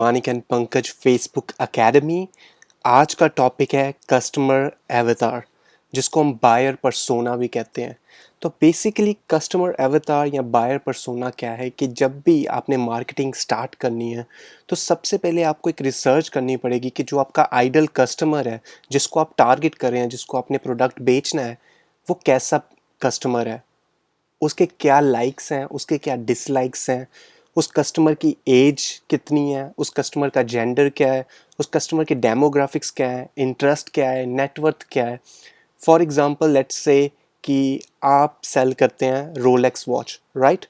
Manik and Pankaj Facebook academy. आज का topic है कस्टमर एवतार, जिसको हम बायर पर्सोना भी कहते हैं। तो बेसिकली कस्टमर एवतार या बायर पर्सोना क्या है कि जब भी आपने मार्केटिंग स्टार्ट करनी है तो सबसे पहले आपको एक रिसर्च करनी पड़ेगी कि जो आपका आइडल कस्टमर है, जिसको आप टारगेट कर रहे हैं, जिसको आपने प्रोडक्ट बेचना है, वो कैसा कस्टमर है, उसके क्या लाइक्स हैं, उसके क्या डिसलाइक्स हैं, उस कस्टमर की एज कितनी है, उस कस्टमर का जेंडर क्या है, उस कस्टमर के डेमोग्राफिक्स क्या है, इंटरेस्ट क्या है, नेटवर्थ क्या है। फॉर एग्जांपल लेट्स से कि आप सेल करते हैं रोलेक्स वॉच, राइट।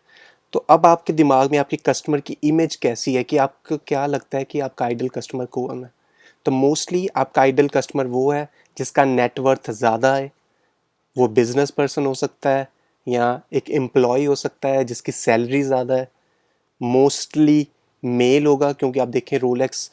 तो अब आपके दिमाग में आपके कस्टमर की इमेज कैसी है, कि आपको क्या लगता है कि आपका आइडल कस्टमर कौन है। तो मोस्टली आपका आइडल कस्टमर वो है जिसका नेटवर्थ ज़्यादा है। वो बिजनेस पर्सन हो सकता है या एक एम्प्लॉय हो सकता है जिसकी सैलरी ज़्यादा है। मोस्टली मेल होगा, क्योंकि आप देखें रोलेक्स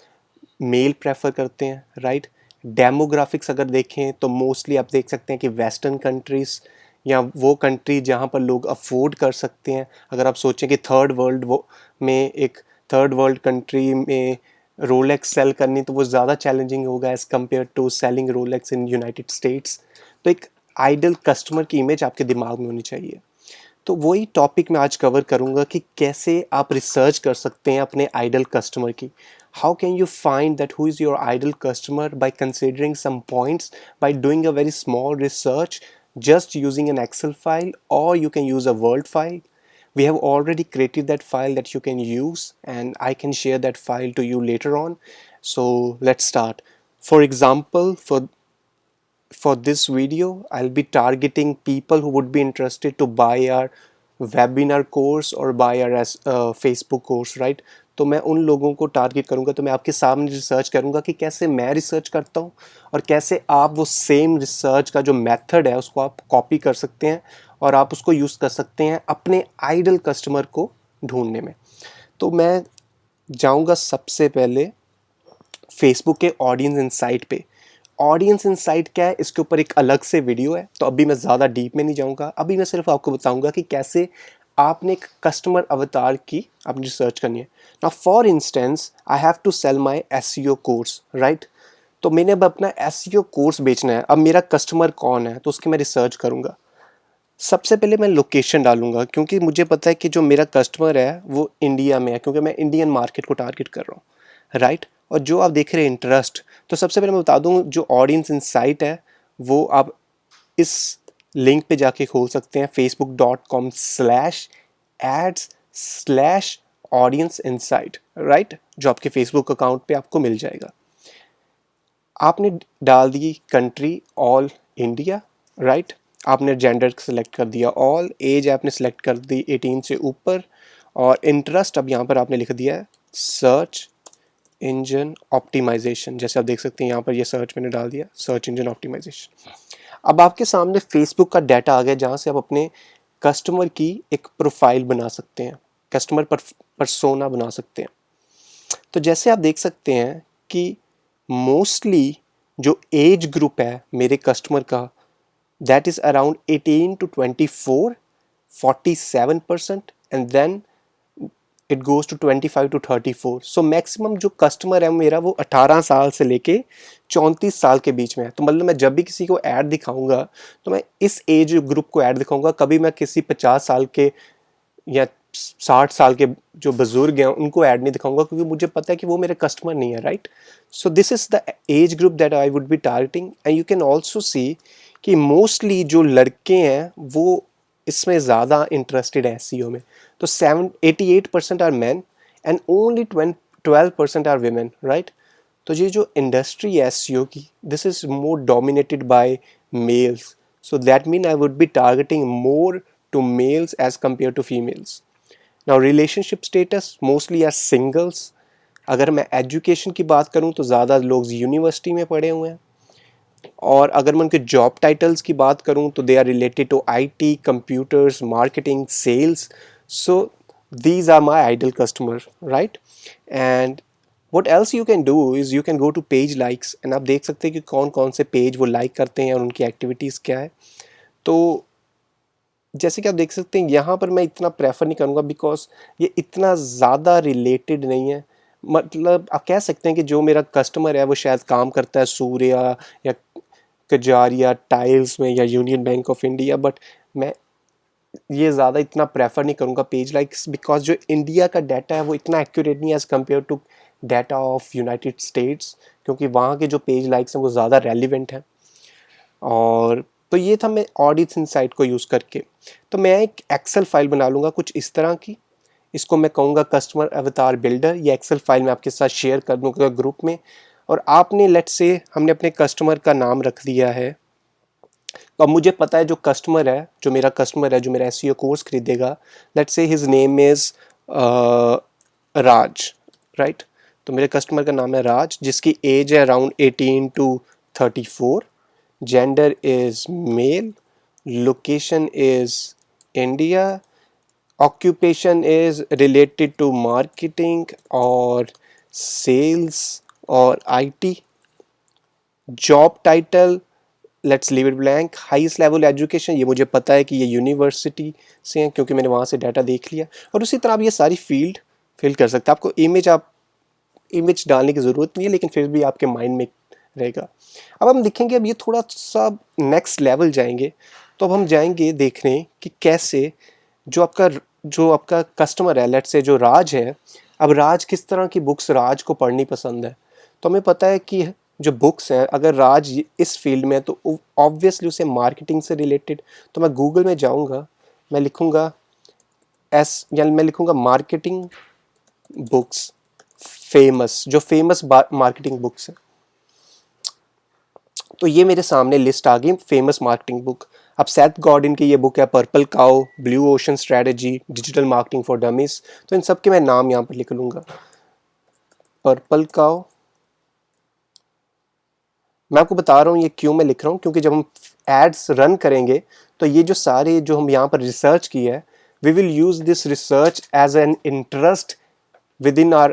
मेल प्रेफर करते हैं, राइट। डेमोग्राफिक्स अगर देखें तो मोस्टली आप देख सकते हैं कि वेस्टर्न कंट्रीज़ या वो कंट्री जहाँ पर लोग अफोर्ड कर सकते हैं। अगर आप सोचें कि थर्ड वर्ल्ड वो में एक थर्ड वर्ल्ड कंट्री में रोलेक्स सेल करनी, तो वो ज़्यादा चैलेंजिंग होगा as compare to selling Rolex in United States. तो एक आइडल कस्टमर की इमेज आपके दिमाग में होनी चाहिए। तो वही टॉपिक मैं आज कवर करूंगा कि कैसे आप रिसर्च कर सकते हैं अपने आइडल कस्टमर की। How can you find that who is your ideal customer by considering some points, by doing a very small research, just using an Excel file, or you can use a Word file. We have already created that file that you can use, and I can share that file to you later on. So let's start. For example, for this video, I'll be targeting people who would be interested to buy our webinar course or buy our Facebook course, right? तो मैं उन लोगों को target करूंगा। तो मैं आपके सामने रिसर्च करूंगा कि कैसे मैं रिसर्च करता हूं और कैसे आप वो सेम रिसर्च का जो मेथड है उसको आप कॉपी कर सकते हैं और आप उसको यूज़ कर सकते हैं अपने आइडल कस्टमर को ढूंढने में। तो मैं जाऊंगा सबसे पहले फेसबुक के ऑडियंस इंसाइट पे। ऑडियंस इंसाइट क्या है, इसके ऊपर एक अलग से वीडियो है, तो अभी मैं ज़्यादा डीप में नहीं जाऊँगा। अभी मैं सिर्फ आपको बताऊँगा कि कैसे आपने एक कस्टमर अवतार की अपनी रिसर्च करनी है। Now for instance I have to sell my SEO course, right. तो मैंने अब अपना एसईओ कोर्स बेचना है। अब मेरा कस्टमर कौन है, तो उसकी मैं रिसर्च करूँगा। सबसे पहले मैं लोकेशन डालूंगा, क्योंकि मुझे पता है कि जो मेरा कस्टमर है वो इंडिया में है, क्योंकि मैं इंडियन मार्केट को टारगेट कर रहा हूँ, राइट। और जो आप देख रहे हैं इंटरेस्ट, तो सबसे पहले मैं बता दूँ जो ऑडियंस इंसाइट है वो आप इस लिंक पे जाके खोल सकते हैं, facebook.com/ads/audience insight, राइट, जो आपके फेसबुक अकाउंट पे आपको मिल जाएगा। आपने डाल दी कंट्री ऑल इंडिया, राइट। आपने जेंडर सेलेक्ट कर दिया ऑल, एज आपने सेलेक्ट कर दी 18 से ऊपर, और इंटरेस्ट अब यहाँ पर आपने लिख दिया है सर्च इंजन ऑप्टिमाइजेशन। जैसे आप देख सकते हैं यहाँ पर ये सर्च मैंने डाल दिया, सर्च इंजन ऑप्टिमाइजेशन। अब आपके सामने फेसबुक का डाटा आ गया, जहाँ से आप अपने कस्टमर की एक प्रोफाइल बना सकते हैं, कस्टमर परसोना बना सकते हैं। तो जैसे आप देख सकते हैं कि मोस्टली जो एज ग्रुप है मेरे कस्टमर का, that is around 18 to 24, 47%, and then it goes to 25 to 34। So maximum जो कस्टमर है मेरा वो 18 साल से लेके 34 साल के बीच में है। तो मतलब मैं जब भी किसी को ऐड दिखाऊंगा तो मैं इस एज ग्रुप को ऐड दिखाऊंगा, कभी मैं किसी 50 साल के या 60 साल के जो बुजुर्ग हैं उनको ऐड नहीं दिखाऊंगा, क्योंकि मुझे पता है कि वो मेरे कस्टमर नहीं है, right. So this is the age group that I would be targeting. And you can also see कि मोस्टली जो लड़के हैं वो इसमें ज़्यादा इंटरेस्टेड है एसईओ में। तो 88% are man and only 12% are women, right. तो ये जो इंडस्ट्री है एसईओ की, this is more dominated by males. So that mean I would be targeting more to males as compared to females. Now relationship status mostly are singles. अगर मैं education की बात करूं तो ज़्यादा लोग यूनिवर्सिटी में पढ़े हुए हैं, और अगर मैं उनके जॉब टाइटल्स की बात करूं तो they are related to IT, computers, marketing, sales. So these are my ideal customer, right? And what else you can do is you can go to page likes, and आप देख सकते हैं कि कौन कौन से पेज वो लाइक करते हैं और उनकी एक्टिविटीज़ क्या है। तो जैसे कि आप देख सकते हैं यहाँ पर मैं इतना प्रेफर नहीं करूँगा, बिकॉज ये इतना ज़्यादा रिलेटेड नहीं है। मतलब आप कह सकते हैं कि जो मेरा कस्टमर है वो शायद काम करता है सूर्या या कजारिया टाइल्स में या Union Bank of India, but मैं ये ज़्यादा इतना प्रेफर नहीं करूँगा पेज लाइक्स, बिकॉज जो इंडिया का डाटा है वो इतना एक्यूरेट नहीं है as compare to data of United States, क्योंकि वहाँ के जो पेज लाइक्स हैं वो ज़्यादा रेलिवेंट हैं। और तो ये था मैं ऑडिट्स इनसाइट को यूज़ करके, तो मैं एक एक्सेल फाइल बना लूँगा कुछ इस तरह की। इसको मैं कहूँगा कस्टमर अवतार बिल्डर। ये एक्सेल फाइल मैं आपके साथ शेयर कर दूँगा ग्रुप में। और आपने लेट्स से हमने अपने कस्टमर का नाम रख दिया है। अब मुझे पता है जो कस्टमर है, जो मेरा कस्टमर है, जो मेरा एसईओ कोर्स खरीदेगा, let's say his name is Raj, right. तो मेरे कस्टमर का नाम है राज, जिसकी एज है around 18 to 34, gender is male, location is India, occupation is related to marketing और सेल्स और IT, job title let's leave it blank, highest level education, ये मुझे पता है कि ये यूनिवर्सिटी से हैं क्योंकि मैंने वहाँ से डाटा देख लिया। और उसी तरह आप ये सारी फील्ड फिल कर सकते हैं। आपको इमेज डालने की ज़रूरत नहीं है, लेकिन फिर भी आपके माइंड में रहेगा। अब हम देखेंगे, अब ये थोड़ा सा नेक्स्ट लेवल जाएंगे। तो अब हम जाएंगे देखने कि कैसे जो आपका कस्टमर है, लेट्स से जो राज है, अब राज किस तरह की बुक्स राज को पढ़नी पसंद है। तो हमें पता है कि जो बुक्स हैं, अगर राज इस फील्ड में है तो ऑब्वियसली उसे मार्केटिंग से रिलेटेड। तो मैं गूगल में जाऊंगा, मैं लिखूंगा मैं लिखूंगा मार्केटिंग बुक्स फेमस, जो फेमस मार्केटिंग बुक्स हैं। तो ये मेरे सामने लिस्ट आ गई फेमस मार्केटिंग बुक। अब सेथ गॉर्डन की ये बुक है purple cow, blue ocean strategy, digital marketing for dummies. तो इन सब के मैं नाम यहाँ पर लिख लूँगा। पर्पल काउ, मैं आपको बता रहा हूँ ये क्यों मैं लिख रहा हूँ, क्योंकि जब हम एड्स रन करेंगे तो ये जो सारे जो हम यहाँ पर रिसर्च की है, we will use this research as an interest within our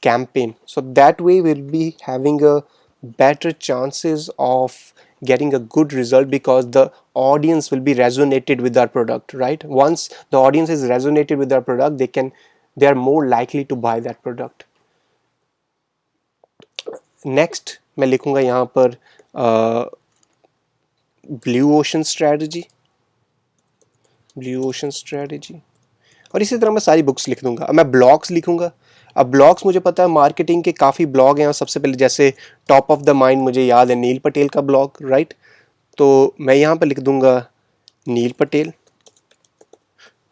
campaign, so that way we'll be having a better chances of getting a good result, because the audience will be resonated with our product, right? Once the audience is resonated with our product, they are more likely to buy that product. Next मैं लिखूंगा यहाँ पर blue ocean strategy, blue ocean strategy. और इसी तरह मैं सारी books लिख दूंगा। अब मैं ब्लॉग्स लिखूंगा। अब ब्लॉग्स मुझे पता है मार्केटिंग के काफ़ी ब्लॉग हैं, और सबसे पहले जैसे टॉप ऑफ द माइंड मुझे याद है नील पटेल का ब्लॉग, राइट। तो मैं यहाँ पर लिख दूंगा नील पटेल,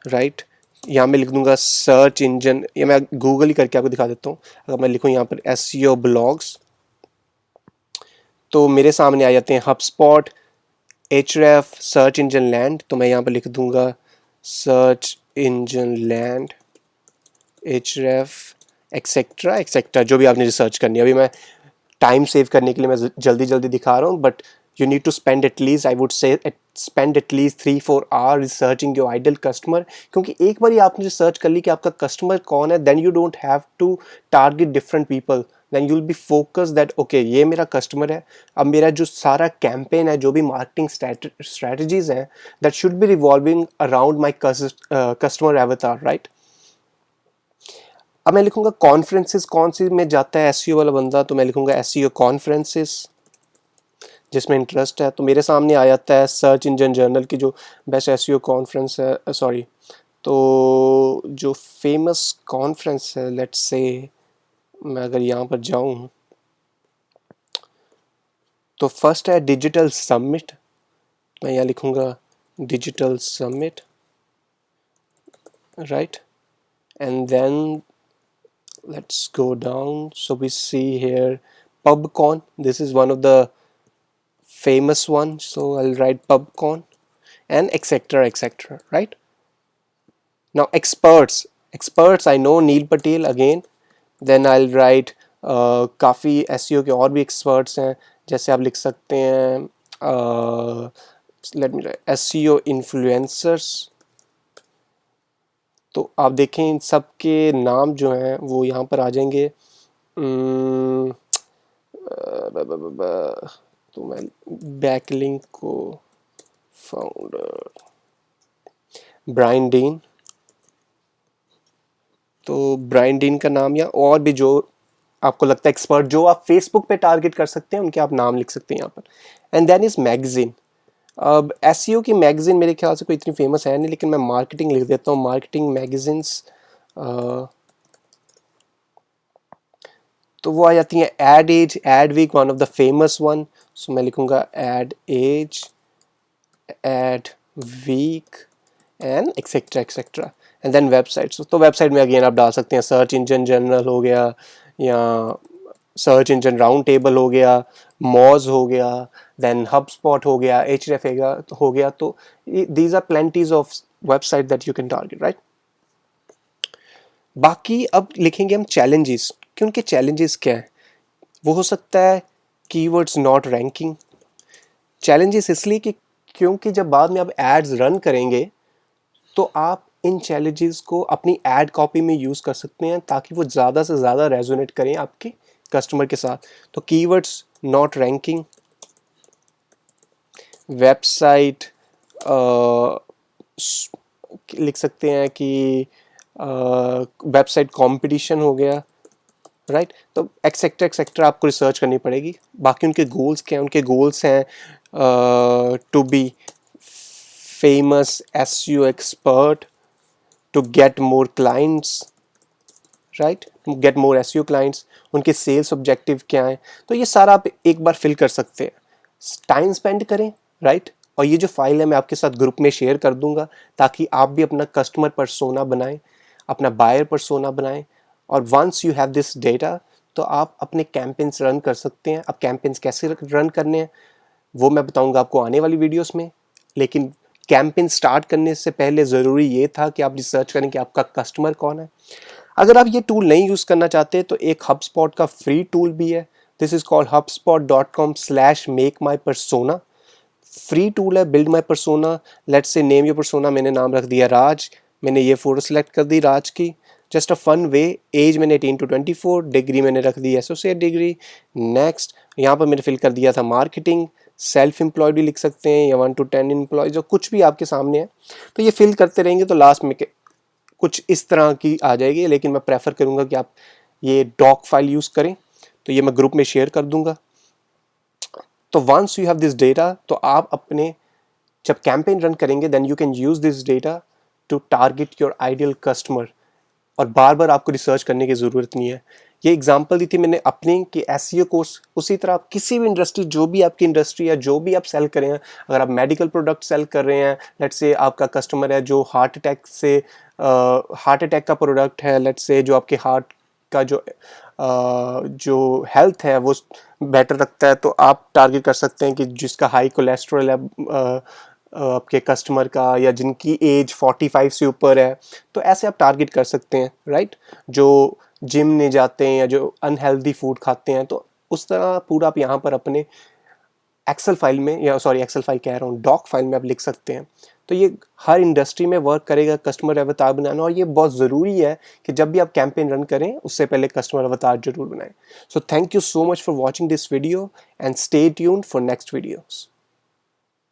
राइट। यहाँ मैं लिख दूंगा सर्च इंजन, ये मैं गूगल ही करके आपको दिखा देता हूँ। अगर मैं लिखूँ यहाँ पर एसईओ ब्लॉग्स, तो मेरे सामने आ जाते हैं हबस्पॉट, एचरेफ, सर्च इंजन लैंड। तो मैं यहाँ पर लिख दूंगा सर्च इंजन लैंड, एचरेफ, एक्सेट्रा एक्सेट्रा, जो भी आपने रिसर्च करनी है। अभी मैं टाइम सेव करने के लिए मैं जल्दी जल्दी दिखा रहा हूँ, but you need to spend at least, I would say spend at least 3-4 hour researching your ideal customer. क्योंकि एक बार आपने रिसर्च कर ली कि आपका कस्टमर कौन है, then you don't have to target different people, then you will be focus that okay ये मेरा कस्टमर है। अब मेरा जो सारा कैंपेन है, जो भी मार्केटिंग स्ट्रेटजीज हैं, that should be revolving around my customer एवतार, right. अब मैं लिखूंगा कॉन्फ्रेंसेस, कौन सी में जाता है एसईओ वाला बंदा, तो मैं लिखूंगा एसईओ कॉन्फ्रेंसेस जिसमें इंटरेस्ट है। तो मेरे सामने आ जाता है सर्च इंजन जर्नल की जो बेस्ट एसईओ कॉन्फ्रेंस है, सॉरी, तो जो फेमस कॉन्फ्रेंस है, लेट्स से मैं अगर यहाँ पर जाऊँ तो फर्स्ट है डिजिटल समिट। मैं यहाँ लिखूंगा digital summit, right. And then let's go down, so we see here PubCon, this is one of the famous one, so I'll write PubCon and etc, right. Now experts I know Neil Patel again, then I'll write काफ़ी SEO के और भी experts हैं, जैसे आप लिख सकते हैं let me right SEO influencers. तो आप देखें इन सब के नाम जो हैं वो यहाँ पर आ जाएंगे। तो मैं बैकलिंक को फाउंडर ब्रायन डीन, तो ब्रायन डीन का नाम, या और भी जो आपको लगता है एक्सपर्ट जो आप फेसबुक पे टारगेट कर सकते हैं उनके आप नाम लिख सकते हैं यहाँ पर। And then is magazine. अब एसईओ की मैगजीन मेरे ख्याल से कोई इतनी फेमस है नहीं, लेकिन मैं मार्केटिंग लिख देता हूँ, मार्केटिंग मैगजीन्स। तो वो आ जाती हैं Ad Age, Adweek, one of the famous one. So मैं लिखूंगा Ad Age, Adweek and etcetera etcetera. And then websites, तो वेबसाइट में अगेन आप डाल सकते हैं सर्च इंजन जनरल हो गया, या सर्च इंजन राउंड टेबल हो गया, मॉज हो गया, देन हब स्पॉट हो गया, एच हो गया। तो these are plenties of website that you can target, right. बाकी अब लिखेंगे हम चैलेंजेस कि उनके चैलेंजेस क्या है। वो हो सकता है कीवर्ड्स नॉट रैंकिंग। चैलेंजेस इसलिए कि क्योंकि जब बाद में आप एड्स रन करेंगे तो आप इन चैलेंजेस को अपनी एड कॉपी में यूज़ कर सकते हैं ताकि वो ज़्यादा से ज़्यादा रेजोनेट करें आपके कस्टमर के साथ। तो कीवर्ड्स नॉट रैंकिंग, वेबसाइट लिख सकते हैं कि वेबसाइट कंपटीशन हो गया, राइट। तो एक्सेट्रा एक्सेट्रा आपको रिसर्च करनी पड़ेगी। बाकी उनके गोल्स क्या हैं, उनके गोल्स हैं to be famous SEO expert, to get more clients, right, to get more SEO clients. उनके सेल्स ऑब्जेक्टिव क्या हैं, तो ये सारा आप एक बार फिल कर सकते हैं। टाइम स्पेंड करें, राइट। और ये जो फाइल है मैं आपके साथ ग्रुप में शेयर कर दूंगा ताकि आप भी अपना कस्टमर पर्सोना बनाएं, अपना बायर पर्सोना बनाएं। और once you have this data तो आप अपने कैंपेन्स रन कर सकते हैं। अब कैंपेन्स कैसे रन करने हैं वो मैं बताऊंगा आपको आने वाली वीडियोस में, लेकिन कैंपेन स्टार्ट करने से पहले ज़रूरी ये था कि आप रिसर्च करें कि आपका कस्टमर कौन है। अगर आप ये टूल नहीं यूज़ करना चाहते तो एक HubSpot का फ्री टूल भी है। This is called hubspot.com/make-my-persona। Free tool है, build my persona. Let's say name your persona, मैंने नाम रख दिया राज, मैंने ये फोटो सेलेक्ट कर दी राज की, just a fun way. Age मैंने 18 to 24, डिग्री मैंने रख दी एसोसिएट डिग्री। नेक्स्ट यहाँ पर मैंने फिल कर दिया था मार्केटिंग। सेल्फ एम्प्लॉयड भी लिख सकते हैं या 1 to 10 एम्प्लॉयज, जो कुछ भी आपके सामने है। तो ये फिल करते रहेंगे तो लास्ट में कुछ इस तरह की आ जाएगी, लेकिन मैं प्रेफर करूँगा कि आप ये डॉक फाइल यूज़ करें। तो ये मैं ग्रुप में शेयर कर दूंगा। तो once you have this data तो आप अपने जब कैंपेन रन करेंगे then you can use this data to target your ideal customer. और बार बार आपको रिसर्च करने की ज़रूरत नहीं है। ये एग्जांपल दी थी मैंने अपने कि एसईओ कोर्स, उसी तरह आप किसी भी इंडस्ट्री, जो भी आपकी इंडस्ट्री है, जो भी आप सेल कर रहे हैं, अगर आप मेडिकल प्रोडक्ट सेल कर रहे हैं, लेट्स से आपका कस्टमर है जो हार्ट अटैक का प्रोडक्ट है, लेट्स से जो आपके हार्ट का जो हेल्थ है वो बेटर रखता है, तो आप टारगेट कर सकते हैं कि जिसका हाई कोलेस्ट्रॉल है आपके कस्टमर का, या जिनकी एज 45 से ऊपर है, तो ऐसे आप टारगेट कर सकते हैं, राइट। जो जिम नहीं जाते हैं या जो अनहेल्दी फूड खाते हैं, तो उस तरह पूरा आप यहाँ पर अपने एक्सेल फाइल में, या सॉरी एक्सेल फाइल कह रहा हूँ, डॉक फाइल में आप लिख सकते हैं। तो ये हर इंडस्ट्री में वर्क करेगा कस्टमर अवतार बनाना, और ये बहुत ज़रूरी है कि जब भी आप कैंपेन रन करें उससे पहले कस्टमर अवतार जरूर बनाएं। So thank you so much for watching this video and stay tuned for next videos.